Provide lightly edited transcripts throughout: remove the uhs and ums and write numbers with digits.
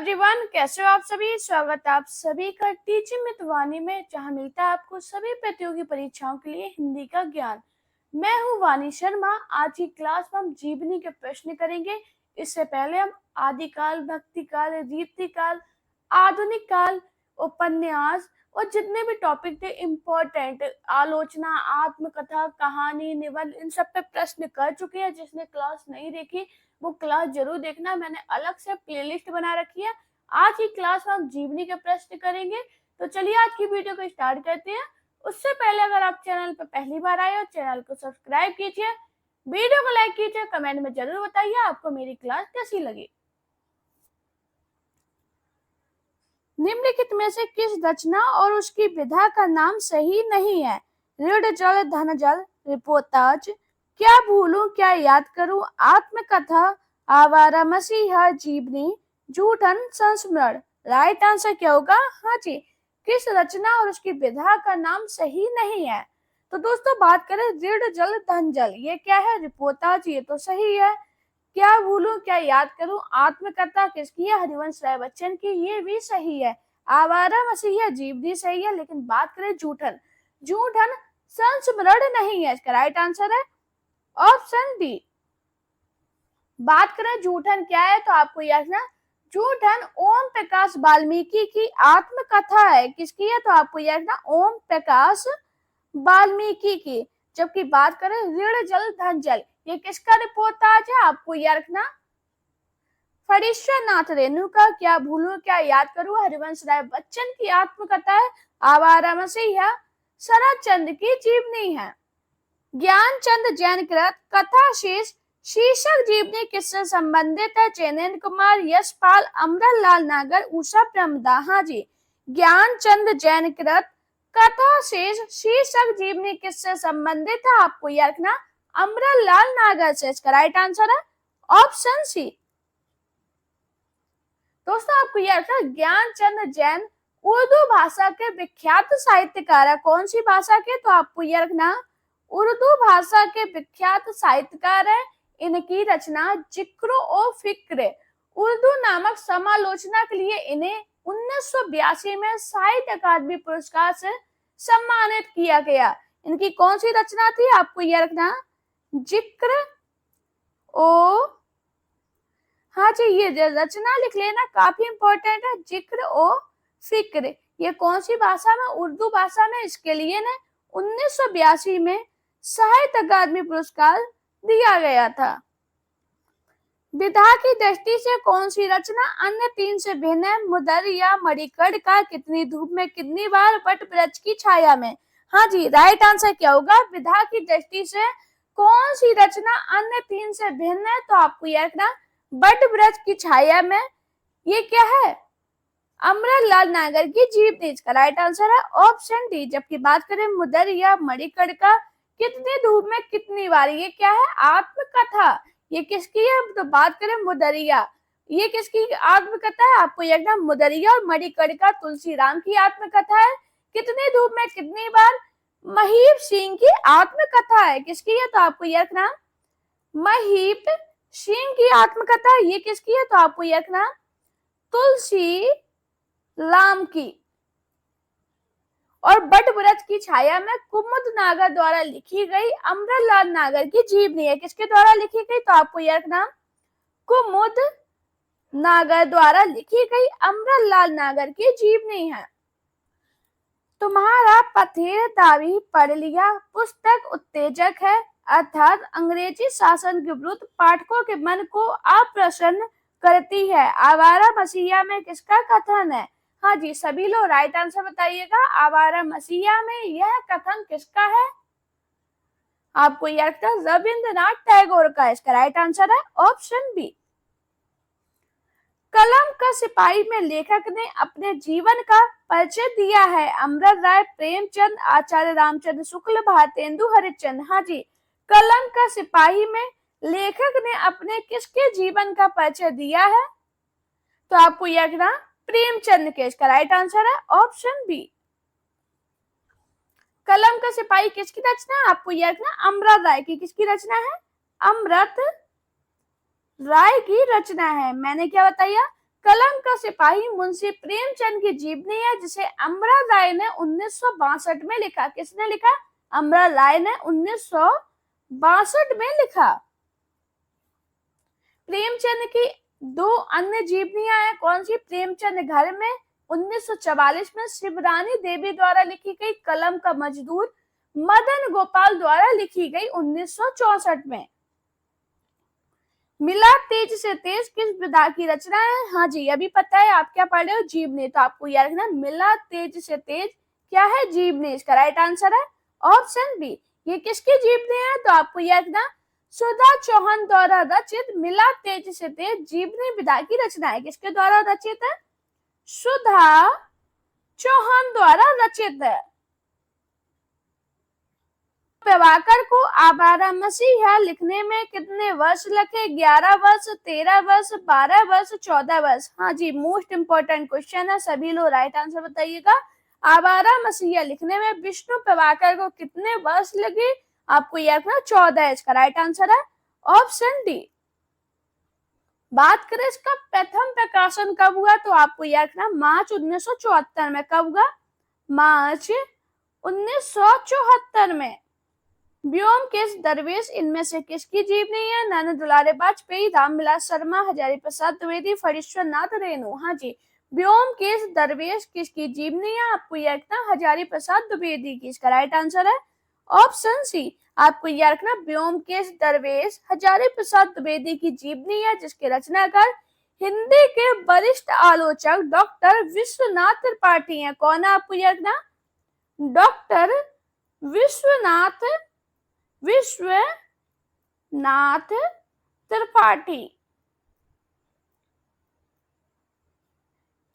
Everyone, कैसे हो आप सभी। स्वागत है आप सभी का टीचिंग विद वाणी में, जहां मिलता है आपको सभी प्रतियोगी परीक्षाओं के लिए हिंदी का ज्ञान। मैं हूं वाणी शर्मा। आज की क्लास में हम जीवनी के प्रश्न करेंगे। इससे पहले हम आदिकाल, भक्तिकाल, रीतिकाल, आधुनिक काल, उपन्यास और जितने भी टॉपिक थे इम्पोर्टेंट, आलोचना, आत्मकथा, कहानी, निबंध, इन सब पे प्रश्न कर चुके हैं। जिसने क्लास नहीं देखी वो क्लास जरूर देखना। मैंने अलग से प्लेलिस्ट बना रखी है। आज की क्लास में हम जीवनी के प्रश्न करेंगे। तो चलिए आज की वीडियो को स्टार्ट करते हैं। उससे पहले अगर आप चैनल पर पहली बार आए हो, चैनल को सब्सक्राइब कीजिए, वीडियो को लाइक कीजिए, कमेंट में जरूर बताइए आपको मेरी क्लास कैसी लगी। निम्नलिखित में से किस रचना और उसकी विधा का नाम सही नहीं है? ऋण जल धन जल, रिपोर्टाज, क्या भूलूं क्या याद करूं, आत्मकथा, आवारा मसीहा, जीवनी, जूठन, संस्मरण। राइट आंसर क्या होगा? हाँ जी, किस रचना और उसकी विधा का नाम सही नहीं है। तो दोस्तों बात करें ऋण जल धन जल, ये क्या है? रिपोर्टाज, ये तो सही है। क्या भूलूं क्या याद करूं, आत्मकथा किसकी है? हरिवंश राय बच्चन की, ये भी सही है। आवारा मसीहा, जीवनी सही है। लेकिन बात करें जूठन, जूठन संस्मरण नहीं है। इसका राइट आंसर है ऑप्शन डी। बात करें जूठन क्या है, तो आपको याद रखना जूठन ओम प्रकाश वाल्मीकि की आत्मकथा है। किसकी है? तो आपको याद रखना ओम प्रकाश वाल्मीकि की। जबकि बात करें ऋण जल धन जल, ये किसका रिपोर्टाज है? आपको याद रखना फणीश्वर नाथ रेणु का। क्या भूलूं क्या याद करूं, हरिवंश राय बच्चन की आत्मकथा है। आवारा मसीहा शरद चंद्र की जीवनी है। ज्ञानचंद जैन कृत कथा शेष शीर्षक जीवनी किससे संबंधित है? चैनेन्द्र कुमार, यशपाल, अमरलाल नागर, उषा प्रमदा। हाँ जी, ज्ञानचंद जैन कृत कथा शेष शीर्षक जीवनी किससे संबंधित है? आपको याद रखना अमरलाल नागर से। इसका राइट आंसर है ऑप्शन सी। दोस्तों आपको याद रखना ज्ञानचंद जैन उर्दू भाषा के विख्यात साहित्यकार है। कौन सी भाषा के? तो आपको याद रखना उर्दू भाषा के विख्यात साहित्यकार है। इनकी रचना जिक्र ओ फिक्र उर्दू नामक समालोचना के लिए इन्हें 1982 में साहित्य अकादमी पुरस्कार से सम्मानित किया गया। इनकी कौन सी रचना थी? आपको यह रखना जिक्र ओ, हाँ जी, ये रचना लिख लेना, काफी इंपॉर्टेंट है। जिक्र ओ फिक्र, ये कौन सी भाषा में? उर्दू भाषा में। इसके लिए ना 1982 में साहित्य अकादमी पुरस्कार दिया गया था। विधा की दृष्टि से कौन सी रचना अन्य तीन से भिन्न है? मुदरिया, मणिकर्णिका, कितनी धूप में कितनी बार, वट वृक्ष की छाया में। हाँ जी, राइट आंसर क्या होगा? विधा की दृष्टि से कौन सी रचना अन्य तीन से भिन्न है? तो आपको याद रखना वट वृक्ष की छाया में। ये क्या है? अमरलाल नागर की जीवनी। इसका राइट आंसर है ऑप्शन डी। जबकि बात करें मुदरिया, मणिकर्णिका, कितनी धूप में कितनी बार, ये क्या है? आत्मकथा। ये किसकी है? तो बात करें मुदरिया, ये किसकी आत्मकथा है? आपको याद रखना मुदरिया और मणिकर्णिका तुलसीराम की आत्मकथा है। कितनी धूप में कितनी बार महीप सिंह की आत्मकथा है। किसकी है? तो आपको याद रखना महीप सिंह की आत्मकथा। ये किसकी है? तो आपको याद रखना तुलसी राम की। और वट वृक्ष की छाया में कुमुद नागर द्वारा लिखी गई अमरलाल नागर की जीवनी है। किसके द्वारा लिखी गई? तो आपको याद रखना कुमुद नागर द्वारा लिखी गई अमरलाल नागर की जीवनी है। तुम्हारा पथेर दावी पढ़ लिया पुस्तक उत्तेजक है, अर्थात अंग्रेजी शासन के विरुद्ध पाठकों के मन को अप्रसन्न करती है। आवारा मसीहा में किसका कथन है? हाँ जी, सभी लोग राइट आंसर बताइएगा। आवारा मसीहा में यह कथन किसका है? आपको याद रखना रविंद्रनाथ टैगोर का। इसका राइट आंसर है ऑप्शन बी। कलम का सिपाही में लेखक ने अपने जीवन का परिचय दिया है। अमृत राय, प्रेमचंद, आचार्य रामचंद्र शुक्ल, भारतेंदु हरिश्चंद्र। हाँ जी, कलम का सिपाही में लेखक ने अपने किसके जीवन का परिचय दिया है? तो आपको याद रखना प्रेमचंद के। इसका राइट आंसर है ऑप्शन बी। कलम का सिपाही किसकी रचना है? आपको याद रखना अमृत राय की। किसकी रचना है? अमृत राय की रचना है। मैंने क्या बताया? कलम का सिपाही मुंशी प्रेमचंद की जीवनी है जिसे अमरा राय ने 1962 में लिखा। किसने लिखा? अमरा राय ने 1962 में लिखा। प्रेमचंद की दो अन्य जीवनियां हैं। कौन सी? प्रेमचंद घर में 1944 में शिवरानी देवी द्वारा लिखी गई, कलम का मजदूर मदन गोपाल द्वारा लिखी गई 1964 में। मिला तेज से तेज किस विधा की रचना है? हाँ जी, अभी पता है, आप क्या पढ़ रहे हो? जीवनी। तो आपको याद रखना, मिला तेज से तेज क्या है? जीवनी। इसका राइट आंसर है ऑप्शन बी। ये किसकी जीवनी है? तो आपको याद रखना, सुधा चौहान द्वारा रचित मिला तेज से तेज जीवनी विधा की रचना है। किसके द्वारा रचित है? सुधा चौहान द्वारा रचित है। प्रभाकर को आवारा मसीहा लिखने में कितने वर्ष लगे? 11 वर्ष, 13 वर्ष, 12 वर्ष, 14 वर्ष। हाँ जी, मोस्ट इंपोर्टेंट क्वेश्चन है, सभी लोग राइट आंसर बताइएगा। आवारा मसीहा लिखने में विष्णु प्रभाकर को कितने वर्ष लगे? आपको याद रखना 14। इसका राइट आंसर है ऑप्शन डी। बात करें इसका प्रथम प्रकाशन कब हुआ? तो आपको याद रखना मार्च 1974 में। कब हुआ? मार्च 1974 में। व्योमकेश दरवेश इनमें से किसकी जीवनी है? नाना दुलारे वाजपेयी, रामविलास शर्मा, हजारी प्रसाद द्विवेदी, फणीश्वर नाथ रेणु। हाँ जी, व्योमकेश दरवेश किसकी जीवनी है? आपको याद रखना हजारी प्रसाद द्विवेदी की। इसका राइट आंसर है ऑप्शन सी। आपको याद रखना व्योमकेश दरवेश हजारी प्रसाद द्विवेदी की जीवनी है जिसके रचनाकार हिंदी के वरिष्ठ आलोचक डॉक्टर विश्वनाथ त्रिपाठी हैं। कौन है? आपको याद रखना डॉक्टर विश्वनाथ त्रिपाठी।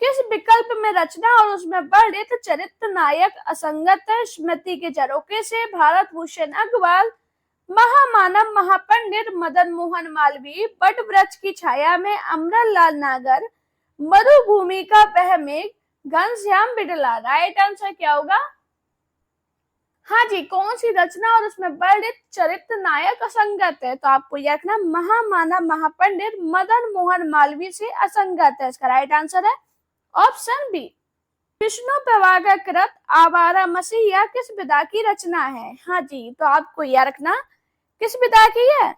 किस विकल्प में रचना और उसमें वर्णित चरित्र नायक असंगत है? स्मृति के झरोखे से, भारत भूषण अग्रवाल, महामानव महापंडित मदन मोहन मालवीय, बट वृक्ष की छाया में, अमरलाल नागर, मरुभूमि का वह मेघ, घनश्याम बिड़ला। राइट आंसर क्या होगा? हाँ जी, कौन सी रचना और उसमें वर्णित चरित्र नायक असंगत है? तो आपको याद रखना महामानव महापंडित मदन मोहन मालवीय से असंगत है। इसका राइट आंसर है ऑप्शन बी। विष्णु प्रभाकर कृत आवारा मसीहा किस विधा की रचना है? हाँ जी, तो आपको याद रखना किस विधा की है?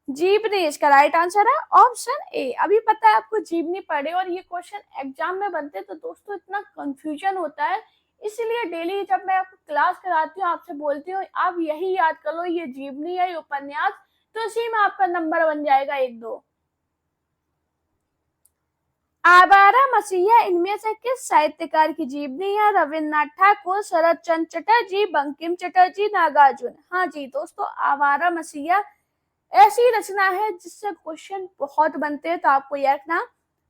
जीवनी। इसका राइट आंसर है ऑप्शन ए। अभी पता है आपको जीवनी पढ़े और ये क्वेश्चन एग्जाम में बनते तो दोस्तों इतना कंफ्यूजन होता है, इसलिए डेली जब मैं आपको क्लास कराती हूँ आपसे बोलती हूँ आप यही याद कर लो, ये जीवनी है, ये उपन्यास, तो इसी में आपका नंबर बन जाएगा 1-2। आवारा मसीहा इनमें से किस साहित्यकार की जीवनी है? रविन्द्रनाथ ठाकुर, शरद चंद्र चटर्जी, बंकिम चटर्जी, नागार्जुन। हाँ जी दोस्तों, आवारा मसीहा ऐसी रचना है जिससे क्वेश्चन बहुत बनते हैं, तो आपको याद रखना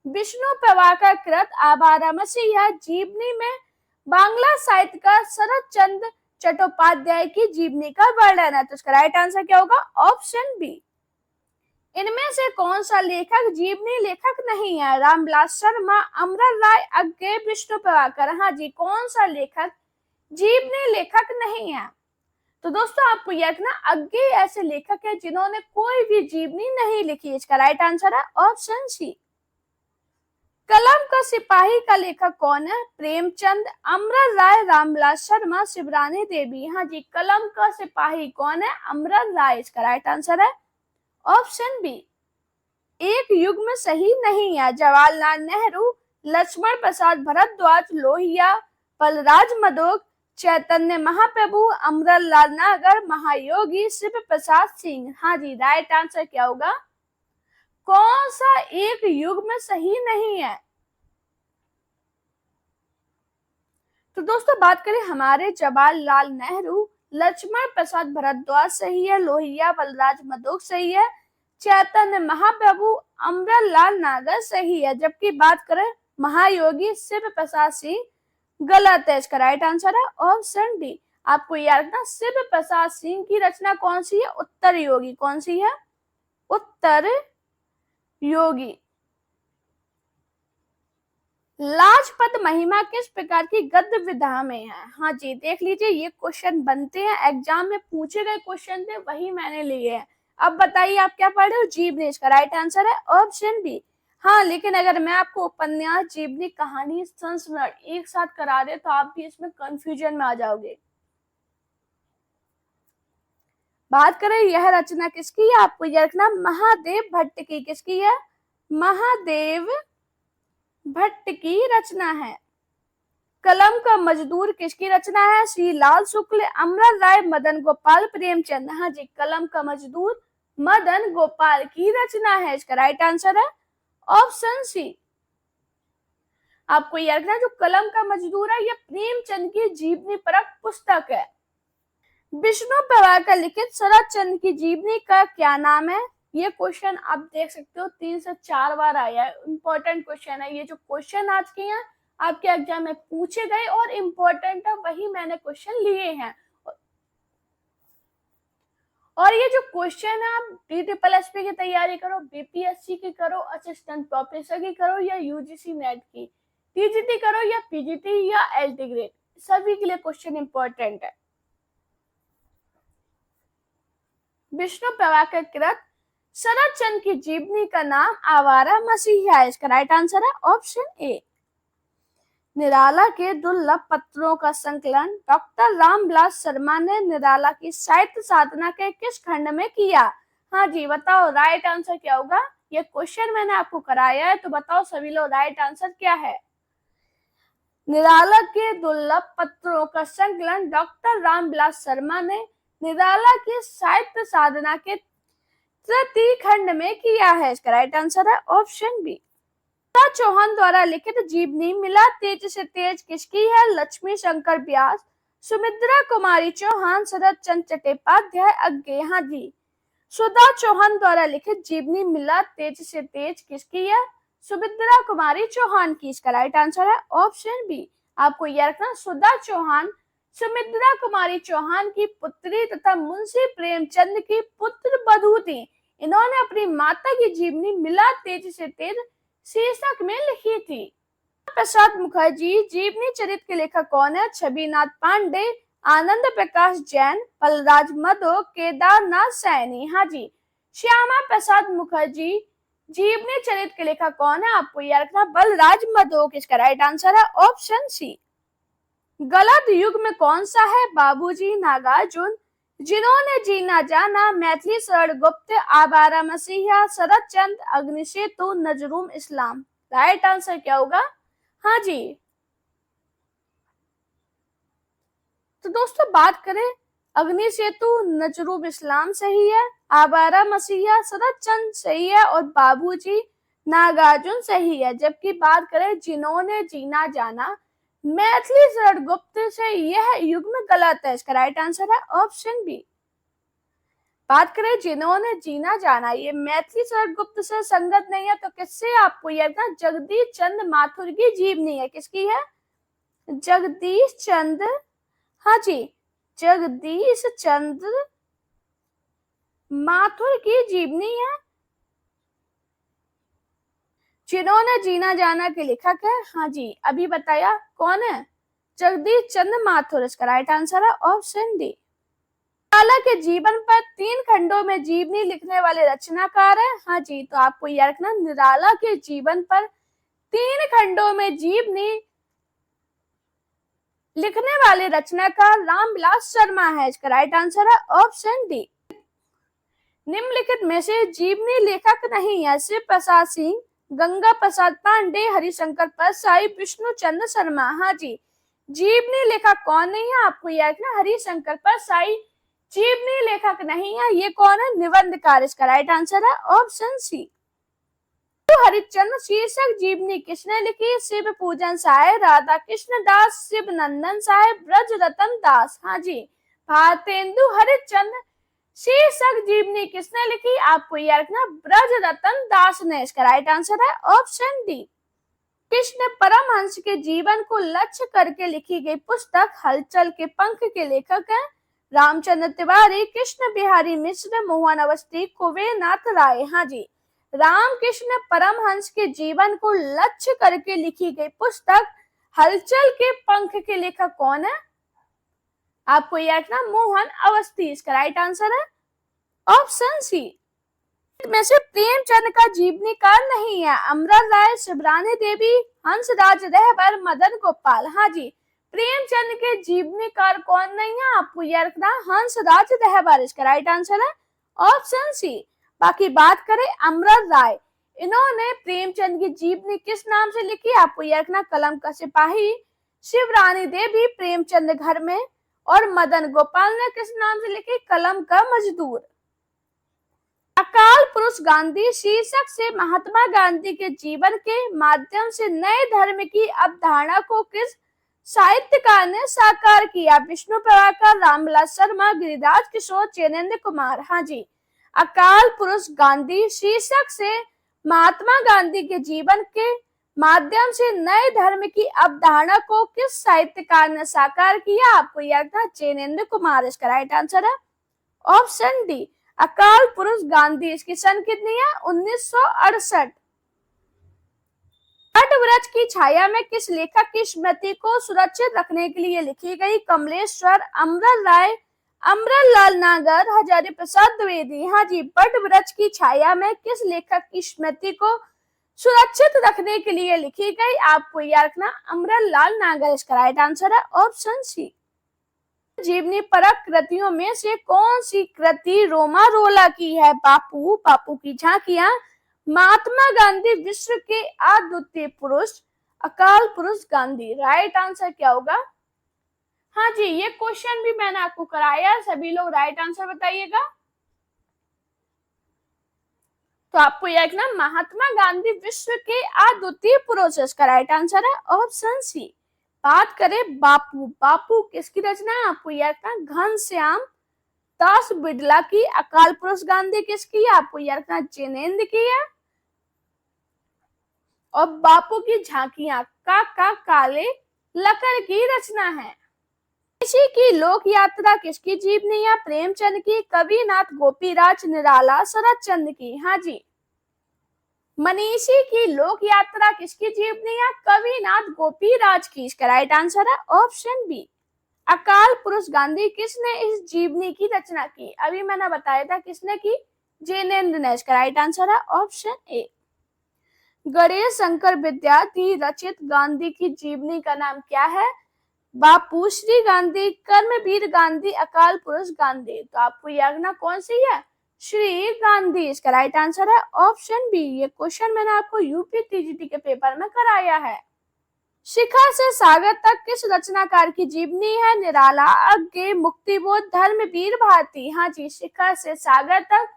विष्णु प्रभाकर कृत आवारा मसीहा जीवनी में बांग्ला साहित्यकार शरद चंद्र चट्टोपाध्याय की जीवनी का वर्णन है। तो इसका राइट आंसर क्या होगा? Option B. इनमें से कौन सा लेखक जीवनी लेखक नहीं है? रामविलास शर्मा, अमरल राय, अज्ञे, विष्णु प्रभाकर। हाँ जी, कौन सा लेखक जीवनी लेखक नहीं है? तो दोस्तों आपको याद रखना अज्ञे ऐसे लेखक है जिन्होंने कोई भी जीवनी नहीं लिखी। इसका राइट आंसर है ऑप्शन सी। कलम का सिपाही का लेखक कौन है? प्रेमचंद, अमरल राय, रामविलास शर्मा, शिवरानी देवी। हाँ जी, कलम का सिपाही कौन है? अमरल राय। इसका राइट आंसर है ऑप्शन बी। एक युग्म सही नहीं है। जवाहरलाल नेहरू, लक्ष्मण प्रसाद भारद्वाज, लोहिया, बलराज मधोक, चैतन्य महाप्रभु, अमरलाल नागर, महायोगी, शिव प्रसाद सिंह। हाँ जी, राइट आंसर क्या होगा? कौन सा एक युग्म सही नहीं है? तो दोस्तों बात करें हमारे जवाहरलाल नेहरू, लक्ष्मण प्रसाद भारद्वाज सही है, लोहिया बलराज मधोक सही है, चैतन्य महाप्रभु अमरलाल नागर सही है, जबकि बात करें महायोगी शिव प्रसाद सिंह गलत है। इसका राइट आंसर है ऑप्शन डी। आपको याद रखना शिव प्रसाद सिंह की रचना कौन सी है? उत्तर योगी। कौन सी है? उत्तर योगी। लाजपत महिमा किस प्रकार की गद्य विधा में है? हाँ जी, देख लीजिए ये क्वेश्चन बनते हैं, एग्जाम में पूछे गए क्वेश्चन थे वही मैंने लिए हैं। अब बताइए आप क्या पढ़ रहे हो? जीवनी। इसका राइट आंसर है ऑप्शन बी। हाँ, लेकिन अगर मैं आपको उपन्यास, जीवनी, कहानी, संस्मरण एक साथ करा दे तो आप भी इसमें कंफ्यूजन में आ जाओगे। बात करें यह रचना किसकी है, आपको यह रखना महादेव भट्ट की। किसकी है? महादेव भट्ट की रचना है। कलम का मजदूर किसकी रचना है? श्री लाल शुक्ल, अमर राय, मदन गोपाल, प्रेमचंद। हाँ जी, कलम का मजदूर मदन गोपाल की रचना है। इसका राइट आंसर है ऑप्शन सी। आपको याद रखना जो कलम का मजदूर है यह प्रेमचंद की जीवनी परक पुस्तक है। विष्णु प्रभाकर लिखित शरद चंद्र की जीवनी का क्या नाम है? ये क्वेश्चन आप देख सकते हो 3 से 4 बार आया है। इंपॉर्टेंट क्वेश्चन है। ये जो क्वेश्चन आज के हैं आपके एग्जाम में पूछे गए और इम्पोर्टेंट है, वही मैंने क्वेश्चन लिए हैं। और ये जो क्वेश्चन है आप DSSP की तैयारी करो, BPSC की करो, असिस्टेंट प्रोफेसर की करो या UGC नेट की, TGT करो या PGT या LT ग्रेड, सभी के लिए क्वेश्चन इंपॉर्टेंट है। विष्णु प्रभाकर कृत शरद चंद्र की जीवनी का नाम आवारा मसीहा है। इसका राइट आंसर है ऑप्शन ए। निराला के दुर्लभ पत्रों का संकलन डॉक्टर रामविलास शर्मा ने निराला की साहित्य साधना के किस खंड में किया? हाँ जी, बताओ राइट आंसर क्या होगा? ये क्वेश्चन मैंने आपको कराया है, तो बताओ सभी लोग राइट आंसर क्या है? निराला के दुर्लभ पत्रों का संकलन डॉक्टर रामविलास शर्मा ने निराला की साहित्य साधना के तृतीय खंड में किया है। इसका राइट आंसर है ऑप्शन बी। चौहान द्वारा लिखित जीवनी मिला तेज से तेज किसकी है? लक्ष्मी शंकर व्यास, सुमित्रा कुमारी चौहान, शरद चंद्र चट्टोपाध्याय, अज्ञे। हाँ जी, सुधा चौहान द्वारा लिखित जीवनी मिला तेज से तेज किसकी है? सुमित्रा कुमारी चौहान की। इसका राइट आंसर है ऑप्शन बी। आपको यह रखना सुधा चौहान सुमित्रा कुमारी चौहान की पुत्री तथा मुंशी प्रेमचंद की पुत्र वधू थी। इन्होंने अपनी माता की जीवनी मिला तेज से तेज शीर्षक में लिखी थी। प्रसाद मुखर्जी जीवनी चरित्र के लेखक कौन है? छविनाथ पांडे, आनंद प्रकाश जैन, बलराज मधो, केदारनाथ सैनी। हाँ जी, श्यामा प्रसाद मुखर्जी जीवनी चरित्र के लेखक कौन है? आपको याद रखना बलराज मधो। किसका राइट आंसर है ऑप्शन सी। गलत युग में कौन सा है? बाबूजी, नागार्जुन, जिन्होंने जीना जाना, मैथिली शरण गुप्त, आवारा मसीहा, शरद चंद्र, अग्निसेतु, नजरूम इस्लाम। राइट आंसर क्या होगा? हाँ जी, तो दोस्तों बात करें अग्निसेतु, नजरूम इस्लाम सही है, आवारा मसीहा, शरद चंद्र सही है और बाबूजी नागार्जुन सही है। जबकि बात करें जिन्होंने जीना जाना, मैथिली शरण गुप्त से यह युग्म गलत है। इसका राइट आंसर है ऑप्शन बी। बात करें जिन्होंने जीना जाना, ये मैथिली शरण गुप्त से संगत नहीं है, तो किससे? आपको यह ना जगदीश चंद्र माथुर की जीवनी है। किसकी है? जगदीश चंद्र, हाँ जी, जगदीश चंद्र माथुर की जीवनी है। जिन्होंने जीना जाना के लेखक है, हाँ जी, अभी बताया कौन है? जगदीश चंद्र माथुर। इसका राइट आंसर है ऑप्शन डी। निराला के जीवन पर 3 खंडों में जीवनी लिखने वाले रचनाकार है। हाँ जी, तो आपको याद रखना निराला के जीवन पर 3 खंडों में जीवनी लिखने वाले रचनाकार रामविलास शर्मा है। इसका राइट आंसर है ऑप्शन डी। निम्नलिखित में से जीवनी लेखक नहीं है? शिव प्रसाद सिंह, गंगा प्रसाद पांडे, हरिशंकर परसाई, विष्णु चंद्र शर्मा। हाँ जी, जीवनी लेखक कौन नहीं है? आपको याद रखना हरिशंकर परसाई जीवनी लेखक नहीं है। ये कौन है? निबंधकार। इसका राइट आंसर है ऑप्शन सी। हरिश्चंद्र शीर्षक जीवनी किसने लिखी? शिव पूजन साय, राधा कृष्ण दास, शिव नंदन साहेब, ब्रज रतन दास। हाँ जी, भारतेंदु हरिश्चंद्र शीर्षक जीवनी किसने लिखी? आपको याद रखना ब्रज रतन दास ने। इसका राइट आंसर है ऑप्शन डी। कृष्ण परमहंस के जीवन को लक्ष्य करके लिखी गई पुस्तक हलचल के पंख के लेखक हैं रामचंद्र तिवारी, कृष्ण बिहारी मिश्र, मोहन अवस्थी, कुबेरनाथ राय। हाँ जी, रामकृष्ण परमहंस के जीवन को लक्ष्य करके लिखी गई पुस्तक हलचल के पंख के लेखक कौन है? आपको याद रखना मोहन अवस्थी। इसका राइट आंसर है ऑप्शन सी में से प्रेमचंद का जीवनी काल नहीं है। अमृत राय, शिवरानी देवी, हंसराज रहबर, मदन गोपाल। हाँ जी, प्रेमचंद के जीवनी काल कौन नहीं है? आपको याद रखना हंसराज रहबर इसका राइट आंसर है ऑप्शन सी। बाकी बात करें अमृत राय, इन्होंने प्रेमचंद की जीवनी किस नाम से लिखी? आपको याद रखना कलम का सिपाही। शिवरानी देवी प्रेमचंद घर में, और मदन गोपाल ने किस नाम से लिखी? कलम का मजदूर। अकाल पुरुष गांधी शीर्षक से महात्मा गांधी के जीवन के माध्यम से नए धर्म की अवधारणा को किस साहित्यकार ने साकार किया? विष्णु प्रभाकर, रामविलास शर्मा, गिरिराज किशोर, चैनेन्द्र कुमार। हाँ जी, अकाल पुरुष गांधी शीर्षक से महात्मा गांधी के जीवन के माध्यम से नए धर्म की अवधारणा को किस साहित्यकार ने साकार किया? आपको याद था चैनेन्द्र कुमार इसका राइट आंसर है ऑप्शन डी अकाल पुरुष गांधी। इसकी सन कितनी है? 1968। वट वृक्ष की छाया में किस लेखक की स्मृति को सुरक्षित रखने के लिए लिखी गई? कमलेश्वर, अमृत राय, अमृतलाल नागर, हजारी प्रसाद द्विवेदी। हाँ जी, वट वृक्ष की छाया में किस लेखक की स्मृति को सुरक्षित रखने के लिए लिखी गई? आपको याद रखना अमृतलाल नागर इसका राइट आंसर है ऑप्शन सी। जीवनी परक कृतियों में से कौन सी कृति रोमारोला की है? बापू, बापू की झांकियां, महात्मा गांधी विश्व के अद्वितीय पुरुष, अकाल पुरुष गांधी। राइट आंसर क्या होगा? हाँ जी, ये क्वेश्चन भी मैंने आपको कराया, सभी लोग राइट आंसर बताइएगा। तो आपको याद रखना महात्मा गांधी विश्व के अद्वितीय पुरुष, इसका राइट आंसर है ऑप्शन सी। बात करें बापू, बापू किसकी रचना है? आपको याद रखना घनश्याम दास बिड़ला की। अकाल पुरुष गांधी किसकी है? आपको याद रखना चैनेन्द्र की है। और बापू की झांकियां का काले लकर की रचना है। इसी की लोक यात्रा किसकी जीवनी है? प्रेमचंद की, कविनाथ गोपीराज निराला, शरद चंद्र की। हाँ जी, मनीषी की लोक यात्रा किसकी जीवनी है? कविनाथ गोपीराज की। इसका राइट आंसर है ऑप्शन बी। अकाल पुरुष गांधी किसने इस जीवनी की रचना की? अभी मैंने बताया था किसने की? जैनेन्द्र ने। इसका राइट आंसर है ऑप्शन ए। गणेश शंकर विद्यार्थी रचित गांधी की जीवनी का नाम क्या है? बापू, श्री गांधी, कर्मवीर गांधी, अकाल पुरुष गांधी। तो आपको याद रखना कौन सी है? श्री गांधी। इसका राइट आंसर है ऑप्शन बी। ये क्वेश्चन मैंने आपको यूपी टीजीटी के पेपर में कराया है। शिखा से सागर तक किस रचनाकार की जीवनी है? निराला, अज्ञे, मुक्तिबोध, धर्मवीर, भारती। हाँ जी, शिखा से सागर तक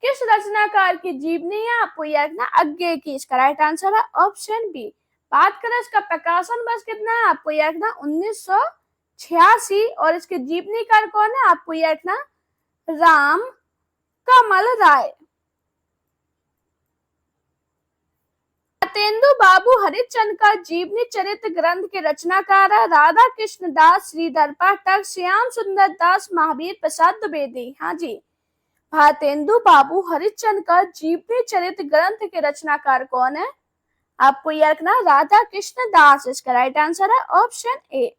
किस रचनाकार की जीवनी है? आपको याद रखना अज्ञे की। इसका राइट आंसर है ऑप्शन बी। बात करें इसका प्रकाशन वर्ष कितना है? आपको याद रखना 1986। और इसके जीवनीकार कौन है? आपको याद रखना राम कमल राय। तेंदु बाबू हरिश्चंद्र का जीवनी चरित्र ग्रंथ के रचनाकार है? राधा कृष्ण दास, श्रीधर पाठक, श्याम सुंदर दास, महावीर प्रसाद द्विवेदी। हाँ जी, भारतेंदु बाबू हरिश्चंद्र का जीवनी चरित्र ग्रंथ के रचनाकार कौन है? आपको याद रखना राधा कृष्ण दास। इसका राइट आंसर है ऑप्शन ए।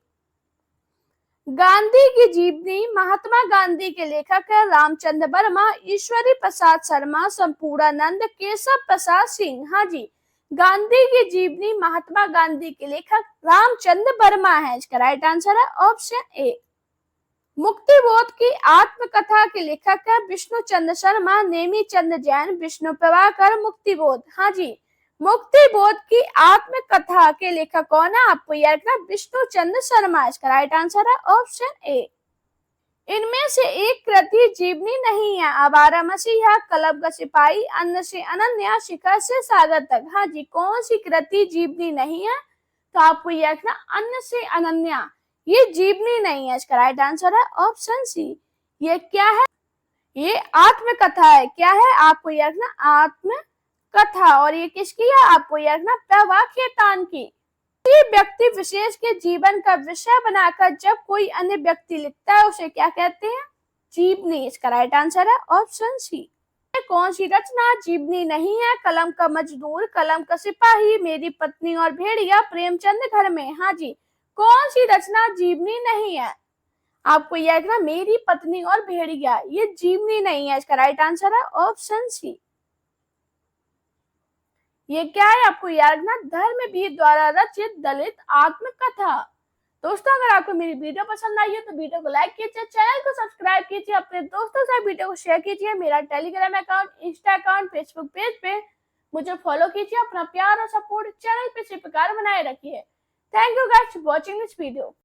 गांधी की जीवनी महात्मा गांधी के लेखक है? रामचंद्र वर्मा, ईश्वरी प्रसाद शर्मा, संपूर्णानंद, केशव प्रसाद सिंह। हाँ जी, गांधी की जीवनी महात्मा गांधी के लेखक रामचंद्र वर्मा है। इसका राइट आंसर है ऑप्शन ए। मुक्तिबोध की आत्मकथा के लेखक है? विष्णु चंद्र शर्मा, नेमी चंद्र जैन, विष्णु प्रभाकर, मुक्तिबोध। हाँ जी, मुक्तिबोध की आत्मकथा के लेखक कौन है? आपको याद रखना विष्णु चंद्र शर्मा। इसका राइट आंसर है ऑप्शन ए। इनमें से एक कृति जीवनी नहीं है? आवारा मसीहा, कलब का सिपाही, अन्न से अनन्या, शिखर से सागर तक। हाँ जी, कौन सी कृति जीवनी नहीं है? तो आपको याद रखना अन्न से अनन्या, ये जीवनी नहीं है। इसका राइट आंसर है ऑप्शन सी। ये क्या है? ये आत्मकथा है। क्या है? आपको याद रखना आत्मकथा। और ये किसकी है? आपको याद रखना प्रवाक्यतान की। व्यक्ति विशेष के जीवन का विषय बनाकर जब कोई अन्य व्यक्ति लिखता है उसे क्या कहते हैं? जीवनी। इसका राइट आंसर है ऑप्शन सी। कौन सी रचना जीवनी नहीं है? कलम का मजदूर, कलम का सिपाही, मेरी पत्नी और भेड़िया, प्रेमचंद घर में। हाँ जी, कौन सी रचना जीवनी नहीं है? आपको याद रखना, मेरी पत्नी और भेड़िया, ये जीवनी नहीं है। इसका राइट आंसर है ऑप्शन सी। ये क्या है आपको याद रखना, धर्मवीर द्वारा रचित दलित आत्मकथा। दोस्तों अगर आपको मेरी वीडियो पसंद आई है तो वीडियो को लाइक कीजिए, चैनल को सब्सक्राइब कीजिए, अपने दोस्तों से वीडियो को शेयर कीजिए। मेरा Telegram account, Insta account, Facebook page पे मुझे फॉलो कीजिए। अपना प्यार और सपोर्ट चैनल पे इसी प्रकार बनाए रखिए। Thank you guys for watching this video.